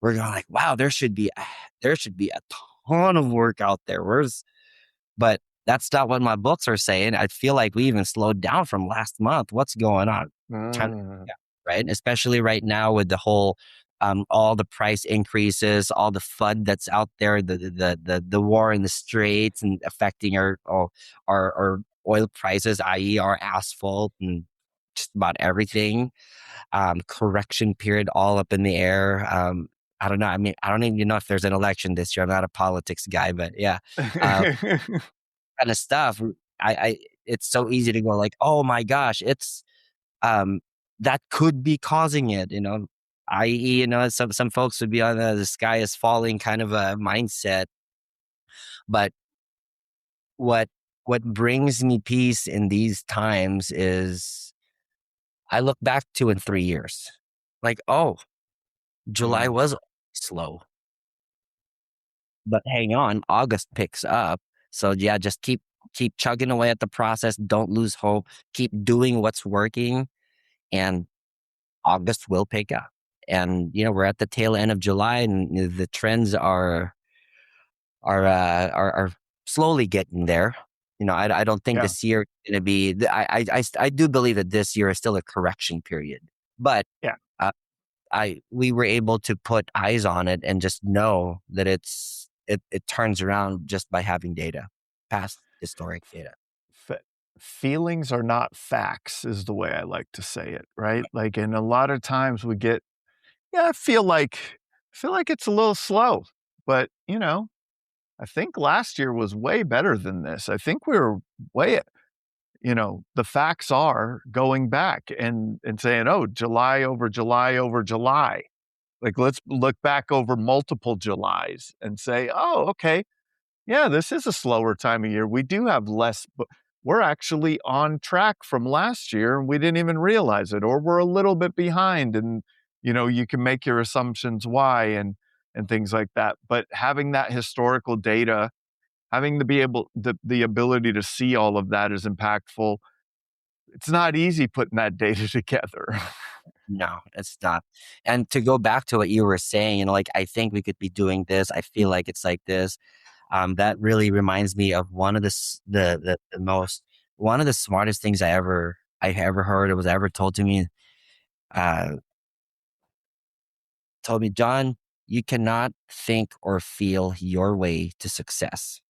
we're going like, wow, there should be a ton of work out there. But that's not what my books are saying. I feel like we even slowed down from last month. What's going on? Trying to Mm. yeah, right? Especially right now with the whole all the price increases, all the FUD that's out there, the war in the straits and affecting our oil prices, i.e. our asphalt and just about everything. Correction period all up in the air. I don't know. I mean, I don't even know if there's an election this year. I'm not a politics guy, but yeah, uh, kind of stuff. It's so easy to go like, oh my gosh, it's um, that could be causing it. I.e., some folks would be on the sky is falling kind of a mindset. But what what brings me peace in these times is I look back 2 and 3 years, like, oh, July Mm, was slow, but hang on, August picks up. So yeah, just keep chugging away at the process. Don't lose hope. Keep doing what's working, and August will pick up. And we're at the tail end of July, and the trends are slowly getting there. I don't think yeah, this year is going to be. I do believe that this year is still a correction period, but yeah. uh, we were able to put eyes on it and just know that it turns around just by having data, past historic data. Fe Feelings are not facts is the way I like to say it, right? Like, and a lot of times we get, "Yeah, I feel like it's a little slow," but, I think last year was way better than this. I think we were way the facts are going back and saying, "Oh, July over July over July." Like, let's look back over multiple Julys and say, "Oh, okay. Yeah, this is a slower time of year. We do have less, but we're actually on track from last year and we didn't even realize it, or we're a little bit behind." And you can make your assumptions why and things like that. But having that historical data, having to be able the ability to see all of that is impactful. It's not easy putting that data together. No, it's not. And to go back to what you were saying, like, I think we could be doing this. I feel like it's like this. That really reminds me of one of the most one of the smartest things I ever heard. It was ever told to me. Uh, Told me, John, you cannot think or feel your way to success.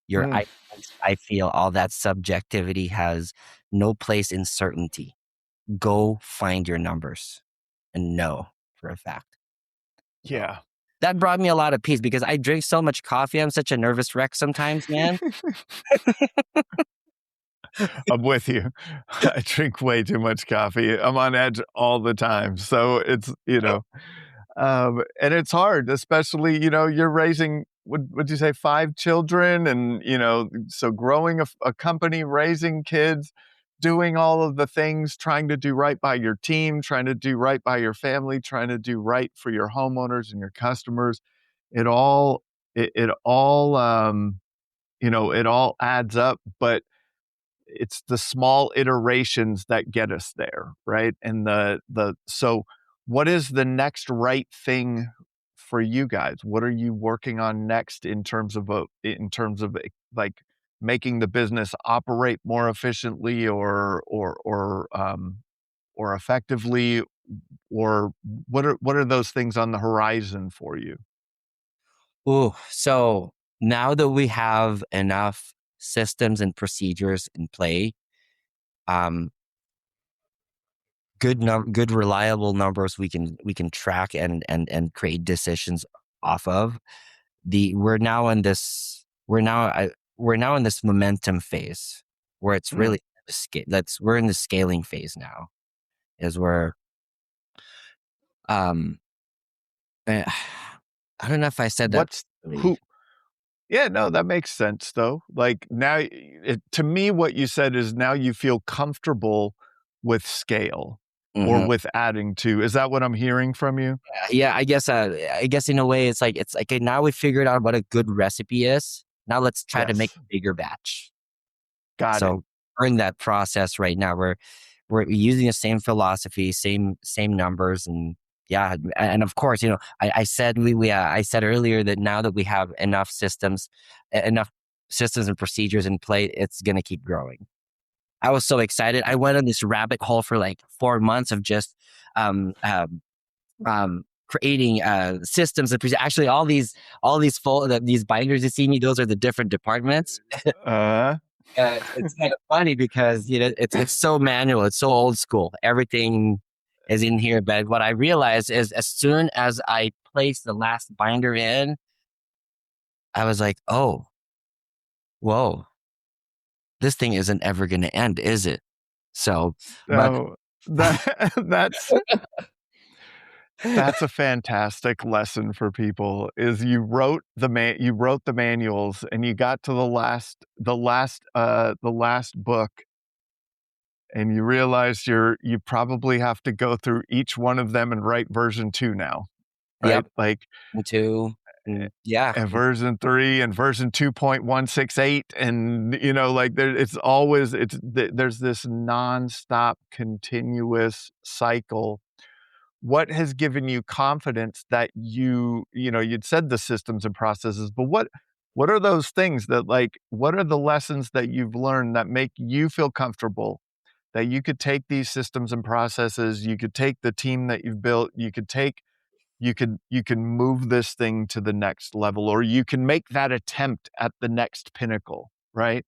Your Mm, I think, I feel all that subjectivity has no place in certainty. Go find your numbers and know for a fact. So yeah. that brought me a lot of peace because I drink so much coffee. I'm such a nervous wreck sometimes, man. I'm with you. I drink way too much coffee. I'm on edge all the time. So and it's hard, especially, you're raising, would you say 5 children? And, so growing a company, raising kids, doing all of the things, trying to do right by your team, trying to do right by your family, trying to do right for your homeowners and your customers. It all, it all, it all adds up, but it's the small iterations that get us there, right? And so what is the next right thing for you guys? What are you working on next in terms of like making the business operate more efficiently or effectively, or what are those things on the horizon for you? Ooh, so now that we have enough systems and procedures in play, um, good reliable numbers we can track and create decisions off of. The we're now in this momentum phase where it's Mm, really we're in the scaling phase now, is where um eh, I don't know if I said that what's really. who Yeah, no, that makes sense though. Like now, to me, what you said is now you feel comfortable with scale or Mhm. with adding to. Is that what I'm hearing from you? Yeah, I guess in a way it's like, okay, now we figured out what a good recipe is. Now let's try to make Yes, a bigger batch. got it. So we're in that process right now. We're using the same philosophy, same numbers, and yeah, and of course, I said earlier that now that we have enough systems and procedures in place, it's gonna keep growing. I was so excited. I went on this rabbit hole for like 4 months of just um, um, creating systems and actually these binders you see me, those are the different departments. Uh, It's kind of funny because it's so manual, it's so old school. Everything is in here, but what I realized is as soon as I placed the last binder in, I was like, oh, whoa, this thing isn't ever going to end, is it? So, but So that's that's a fantastic lesson for people, is you wrote the manuals and you got to the last book, and you realized you probably have to go through each one of them and write version 2 now, right? yep, Like, two, yeah, and version 3 and version 2.168, and, like, there's this nonstop continuous cycle. What has given you confidence that you'd said the systems and processes, but what are those things that, like, what are the lessons that you've learned that make you feel comfortable that you could take these systems and processes, you could take the team that you've built, you can move this thing to the next level, or you can make that attempt at the next pinnacle, right?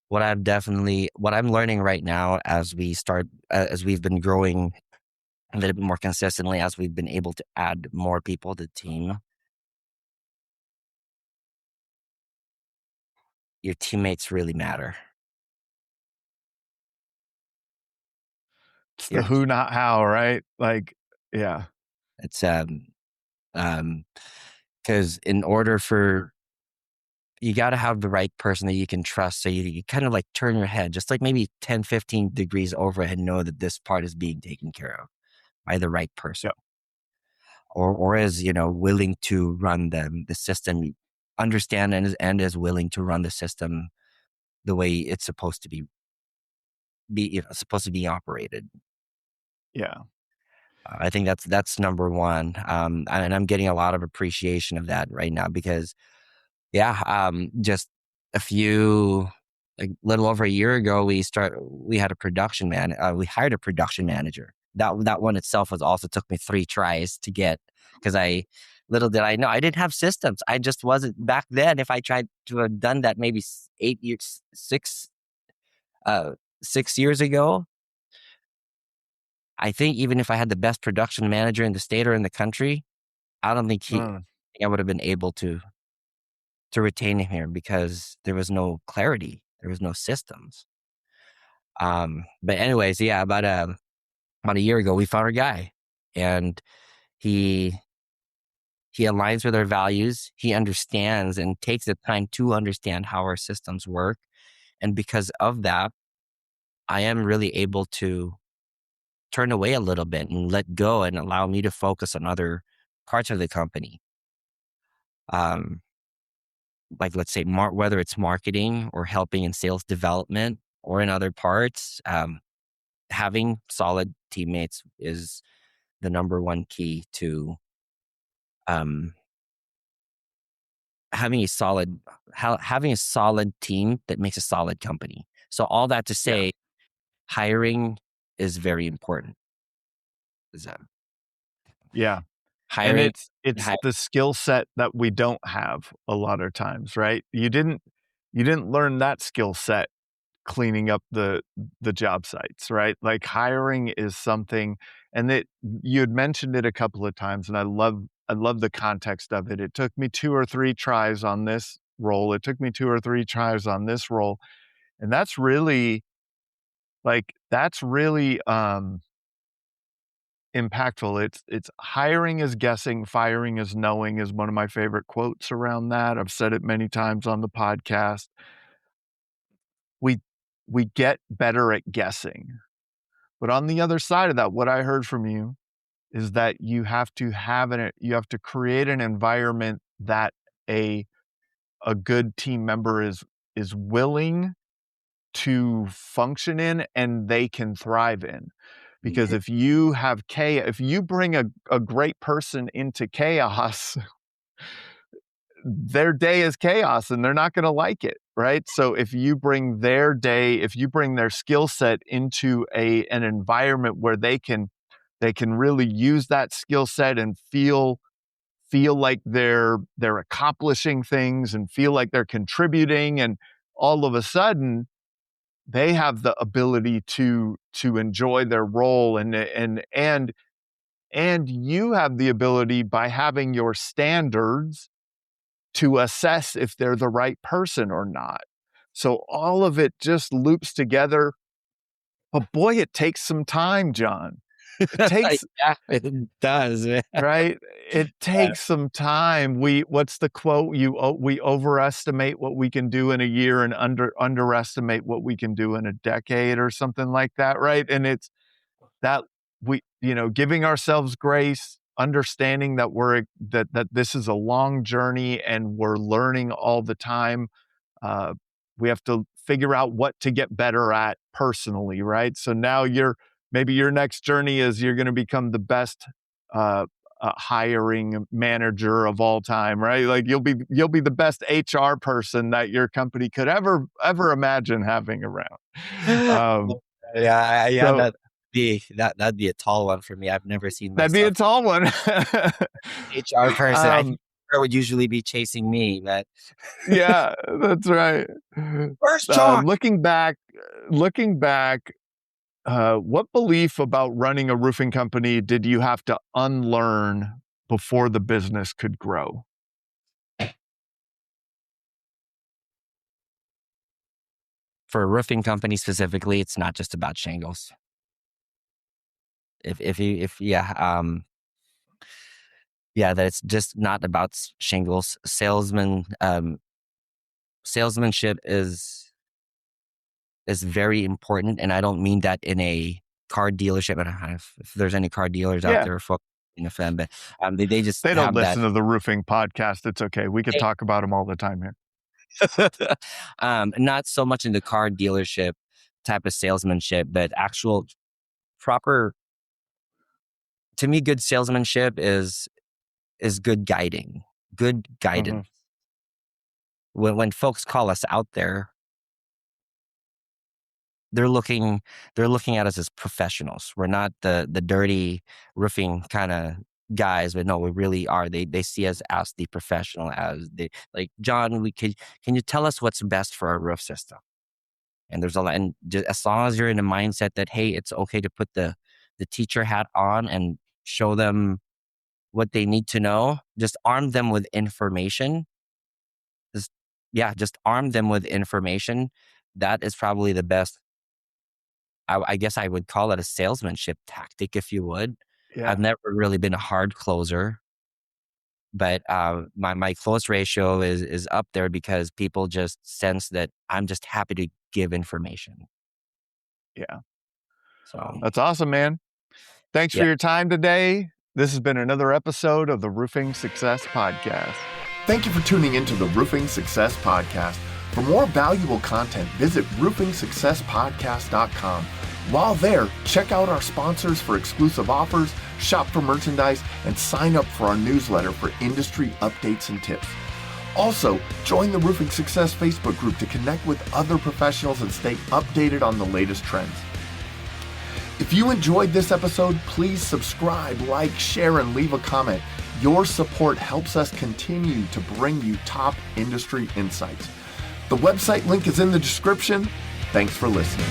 what I'm learning right now as we've been growing a little bit more consistently, as we've been able to add more people to the team, your teammates really matter. It's the Your, who, not how, right? Like, yeah, it's, um, because in order for, you got to have the right person that you can trust. So you kind of like turn your head, just like maybe 10, 15 degrees overhead, and know that this part is being taken care of by the right person, yeah, or is, willing to run the system, understand and is willing to run the system the way it's supposed to supposed to be operated. yeah, I think that's number one. And I'm getting a lot of appreciation of that right now because, yeah, just a few, like little over a year ago, we had a production man. We hired a production manager. That one itself also took me 3 tries to get, because little did I know, I didn't have systems. I just wasn't back then. If I tried to have done that maybe 6 years ago, I think even if I had the best production manager in the state or in the country, I don't think mm, I would have been able to retain him here, because there was no clarity, there was no systems. But anyways, yeah, about a year ago, we found a guy, and he he aligns with our values. He understands and takes the time to understand how our systems work, and because of that, I am really able to turn away a little bit and let go and allow me to focus on other parts of the company. Um, like, let's say, whether it's marketing or helping in sales development or in other parts, having solid teammates is the number one key to um, having having a solid team that makes a solid company. So all that to yeah, say, hiring is very important. Is that yeah. And hiring? it's the skill set that we don't have a lot of times, right? You didn't learn that skill set cleaning up the job sites, right? Like, hiring is something, and that you had mentioned it a couple of times, and I love the context of it. It took me 2 or 3 tries on this role. It took me 2 or 3 tries on this role, and that's really impactful. It's hiring is guessing, firing is knowing, is one of my favorite quotes around that. I've said it many times on the podcast. We we get better at guessing. But on the other side of that, what I heard from you is that you have to create an environment that a a good team member is willing to function in and they can thrive in. Because Mhm. if you bring a great person into chaos, their day is chaos and they're not going to like it, right? So if you bring their skill set into an environment where they can really use that skill set and feel like they're accomplishing things and feel like they're contributing, and all of a sudden they have the ability to enjoy their role, and you have the ability, by having your standards, to assess if they're the right person or not. So all of it just loops together. But boy, it takes some time, John. It takes Yeah, it does, man. right? It takes some time. What's the quote? We overestimate what we can do in a year and underestimate what we can do in a decade, or something like that, right? And it's that giving ourselves grace, understanding that that this is a long journey and we're learning all the time. We have to figure out what to get better at personally, right? So now maybe your next journey is you're going to become the best hiring manager of all time, right? Like you'll be the best HR person that your company could ever imagine having around. Yeah, So that'd be a tall one for me. I've never seen that'd be a myself tall one. HR person. I think HR would usually be chasing me, but Yeah, that's right. where's John? Looking back, what belief about running a roofing company did you have to unlearn before the business could grow? For a roofing company specifically, it's not just about shingles. That it's just not about shingles. Salesmanship is very important, and I don't mean that in a car dealership. And if there's any car dealers out Yeah. there in a fan, but they just They don't have listen to the roofing podcast. It's okay. We could talk about them all the time here. Not so much in the car dealership type of salesmanship, but actual proper. To me, good salesmanship is good guiding, good guidance. When folks call us out there, they're looking at us as professionals. We're not the dirty roofing kind of guys, but no, we really are. They see us as the professional, as the, like, John, can you tell us what's best for our roof system? And there's a lot, and just, as long as you're in a mindset that, hey, it's okay to put the teacher hat on and show them what they need to know, just arm them with information. Just arm them with information. That is probably the best. I guess I would call it a salesmanship tactic, if you would. Yeah. I've never really been a hard closer, but my close ratio is up there because people just sense that I'm just happy to give information. Yeah. So That's awesome, man. Thanks for your time today. This has been another episode of the Roofing Success Podcast. Thank you for tuning into the Roofing Success Podcast. For more valuable content, visit roofingsuccesspodcast.com. While there, check out our sponsors for exclusive offers, shop for merchandise, and sign up for our newsletter for industry updates and tips. Also, join the Roofing Success Facebook group to connect with other professionals and stay updated on the latest trends. If you enjoyed this episode, please subscribe, like, share, and leave a comment. Your support helps us continue to bring you top industry insights. The website link is in the description. Thanks for listening.